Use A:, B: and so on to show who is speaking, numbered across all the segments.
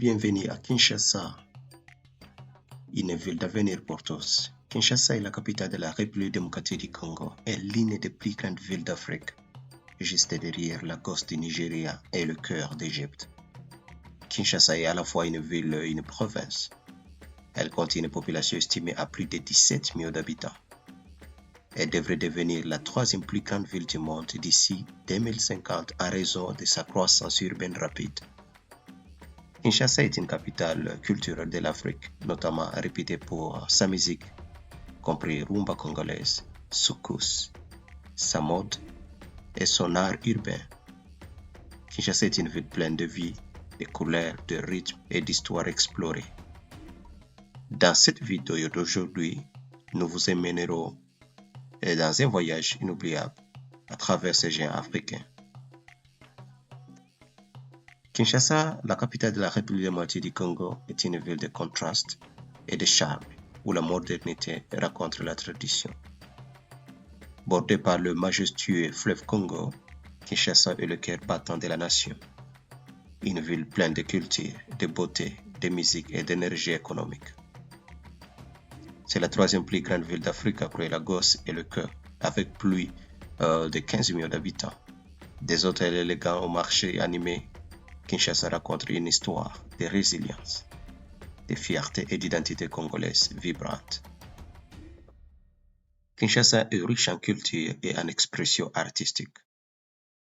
A: Bienvenue à Kinshasa, une ville d'avenir pour tous. Kinshasa est la capitale de la République démocratique du Congo et l'une des plus grandes villes d'Afrique, juste derrière la côte du Nigeria et le cœur d'Égypte. Kinshasa est à la fois une ville et une province. Elle compte une population estimée à plus de 17 millions d'habitants. Elle devrait devenir la troisième plus grande ville du monde d'ici 2050 en raison de sa croissance urbaine rapide. Kinshasa est une capitale culturelle de l'Afrique, notamment réputée pour sa musique, compris rumba congolaise, soukous, sa mode et son art urbain. Kinshasa est une ville pleine de vie, de couleurs, de rythmes et d'histoires explorées. Dans cette vidéo d'aujourd'hui, nous vous emmènerons dans un voyage inoubliable à travers ces géants africains. Kinshasa, la capitale de la République démocratique du Congo, est une ville de contraste et de charme où la modernité rencontre la tradition. Bordée par le majestueux fleuve Congo, Kinshasa est le cœur battant de la nation. Une ville pleine de culture, de beauté, de musique et d'énergie économique. C'est la troisième plus grande ville d'Afrique après Lagos et le Caire, avec plus de 15 millions d'habitants. Des hôtels élégants au marché animé, Kinshasa raconte une histoire de résilience, de fierté et d'identité congolaise vibrante. Kinshasa est riche en culture et en expression artistique.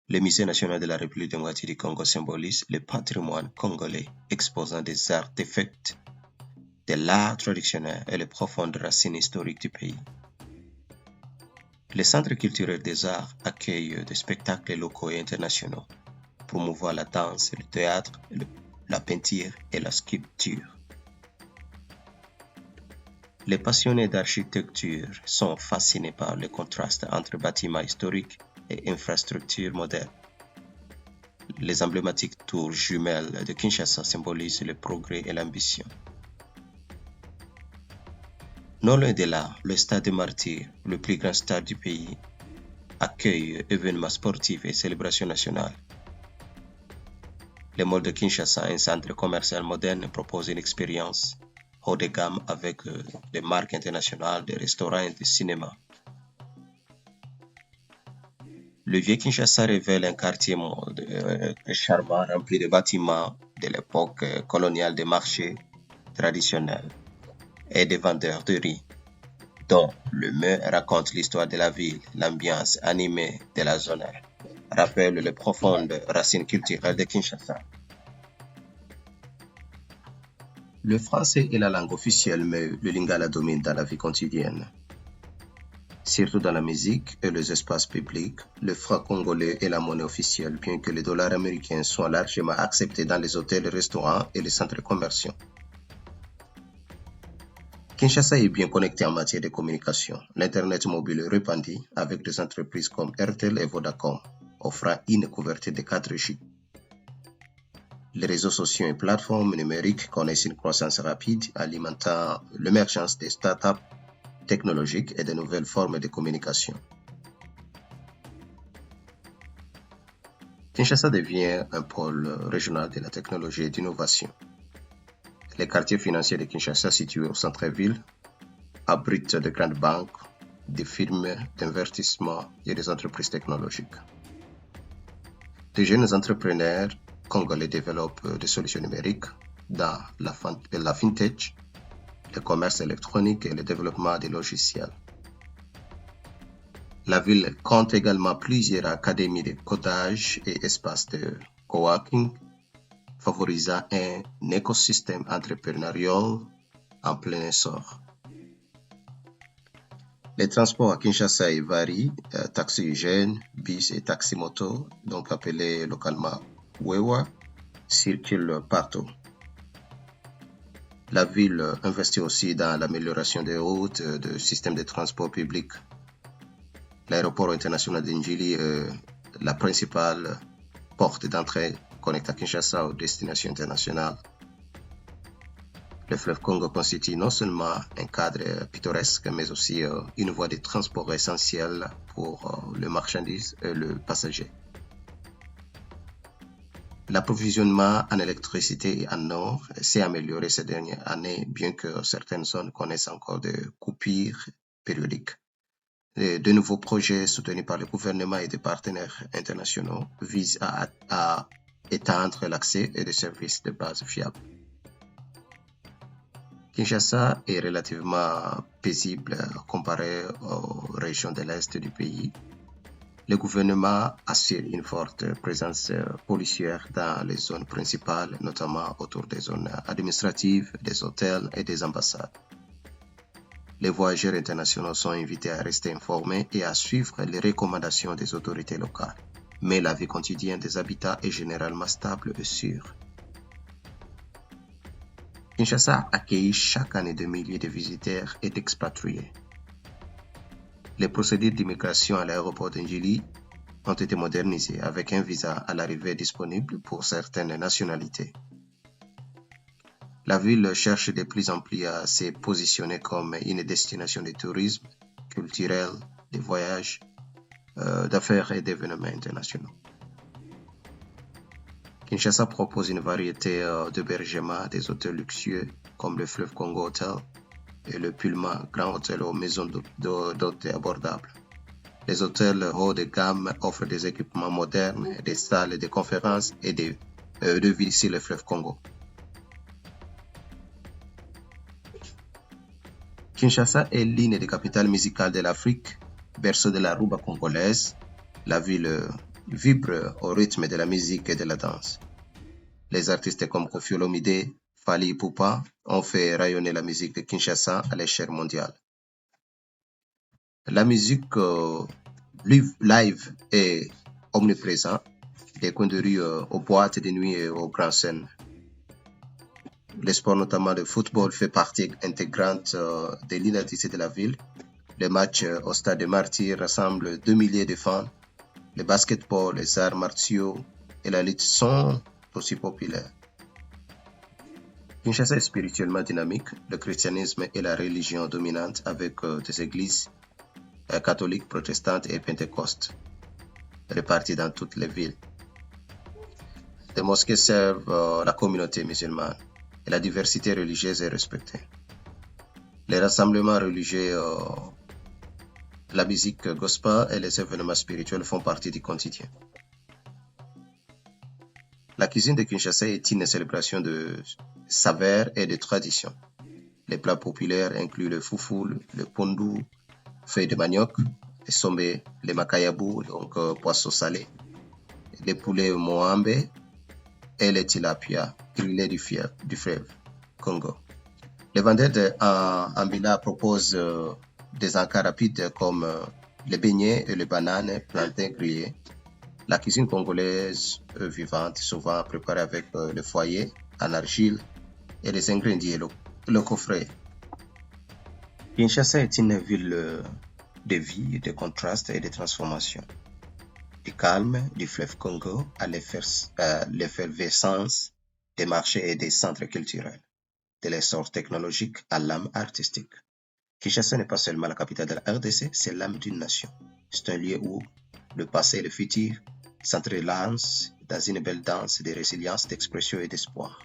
A: Le Musée national de la République démocratique du Congo symbolise le patrimoine congolais, exposant des artefacts de l'art traditionnel et les profondes racines historiques du pays. Le Centre culturel des arts accueille des spectacles locaux et internationaux, promouvoir la danse, le théâtre, la peinture et la sculpture. Les passionnés d'architecture sont fascinés par le contraste entre bâtiments historiques et infrastructures modernes. Les emblématiques tours jumelles de Kinshasa symbolisent le progrès et l'ambition. Non loin de là, le Stade des Martyrs, le plus grand stade du pays, accueille événements sportifs et célébrations nationales. Le mall de Kinshasa, un centre commercial moderne, propose une expérience haut de gamme avec des marques internationales, des restaurants et des cinémas. Le vieux Kinshasa révèle un quartier charmant rempli de bâtiments de l'époque coloniale, des marchés traditionnels et des vendeurs de riz, dont le mur raconte l'histoire de la ville. L'ambiance animée de la zone rappelle les profondes racines culturelles de Kinshasa. Le français est la langue officielle, mais le lingala domine dans la vie quotidienne. Surtout dans la musique et les espaces publics, le franc congolais est la monnaie officielle, bien que les dollars américains soient largement acceptés dans les hôtels, restaurants et les centres commerciaux. Kinshasa est bien connecté en matière de communication. L'Internet mobile est répandu avec des entreprises comme Airtel et Vodacom, offrant une couverture de 4G. Les réseaux sociaux et plateformes numériques connaissent une croissance rapide, alimentant l'émergence des startups technologiques et de nouvelles formes de communication. Kinshasa devient un pôle régional de la technologie et d'innovation. Les quartiers financiers de Kinshasa, situés au centre-ville, abritent de grandes banques, des firmes d'investissement et des entreprises technologiques. De jeunes entrepreneurs congolais développent des solutions numériques dans la fintech, le commerce électronique et le développement des logiciels. La ville compte également plusieurs académies de codage et espaces de coworking, favorisant un écosystème entrepreneurial en plein essor. Les transports à Kinshasa varient, taxi-hygiène, bus et taxi-moto, donc appelés localement Wewa, circulent partout. La ville investit aussi dans l'amélioration des routes, des systèmes de transport public. L'aéroport international d'Njili est la principale porte d'entrée connectant Kinshasa aux destinations internationales. Le fleuve Congo constitue non seulement un cadre pittoresque, mais aussi une voie de transport essentielle pour les marchandises et le passager. L'approvisionnement en électricité et en eau s'est amélioré ces dernières années, bien que certaines zones connaissent encore des coupures périodiques. De nouveaux projets soutenus par le gouvernement et des partenaires internationaux visent à étendre l'accès à des services de base fiables. Kinshasa est relativement paisible comparé aux régions de l'Est du pays. Le gouvernement assure une forte présence policière dans les zones principales, notamment autour des zones administratives, des hôtels et des ambassades. Les voyageurs internationaux sont invités à rester informés et à suivre les recommandations des autorités locales. Mais la vie quotidienne des habitants est généralement stable et sûre. Kinshasa accueille chaque année des milliers de visiteurs et d'expatriés. Les procédures d'immigration à l'aéroport d'Njili ont été modernisées avec un visa à l'arrivée disponible pour certaines nationalités. La ville cherche de plus en plus à se positionner comme une destination de tourisme, culturel, de voyages, d'affaires et d'événements internationaux. Kinshasa propose une variété d'hébergements, des hôtels luxueux comme le Fleuve Congo Hotel et le Pullman Grand Hôtel aux maisons d'hôtes abordables. Les hôtels haut de gamme offrent des équipements modernes, des salles de conférences et de villes sur le fleuve Congo. Kinshasa est l'une des capitales musicales de l'Afrique, berceau de la rumba congolaise. La ville vibre au rythme de la musique et de la danse. Les artistes comme Koffi Olomide, Fally Ipupa ont fait rayonner la musique de Kinshasa à l'échelle mondiale. La musique live est omniprésente, des coins de rue aux boîtes de nuit et aux grandes scènes. Le sport, notamment le football, fait partie intégrante de l'identité de la ville. Les matchs au stade des Martyrs rassemblent 2 milliers de fans. Le basketball, les arts martiaux et la lutte sont aussi populaires. Kinshasa est spirituellement dynamique. Le christianisme est la religion dominante avec des églises catholiques, protestantes et pentecôtes réparties dans toutes les villes. Les mosquées servent la communauté musulmane et la diversité religieuse est respectée. Les rassemblements religieux, la musique gospel et les événements spirituels font partie du quotidien. La cuisine de Kinshasa est une célébration de saveurs et de traditions. Les plats populaires incluent le foufou, le pondu, feuilles de manioc, les sombé, les makayabou, donc poisson salé, les poulets moambe et les tilapia, grillés du fleuve Congo. Les vendeurs en Bila proposent des encas rapides comme les beignets et les bananes, plantains grillés. La cuisine congolaise vivante, souvent préparée avec le foyer en argile et les ingrédients locaux frais. Kinshasa est une ville de vie, de contraste et de transformation. Du calme du fleuve Congo à l'effervescence des marchés et des centres culturels, de l'essor technologique à l'âme artistique. Kinshasa n'est pas seulement la capitale de la RDC, c'est l'âme d'une nation. C'est un lieu où le passé et le futur s'entrelacent dans une belle danse de résilience, d'expression et d'espoir.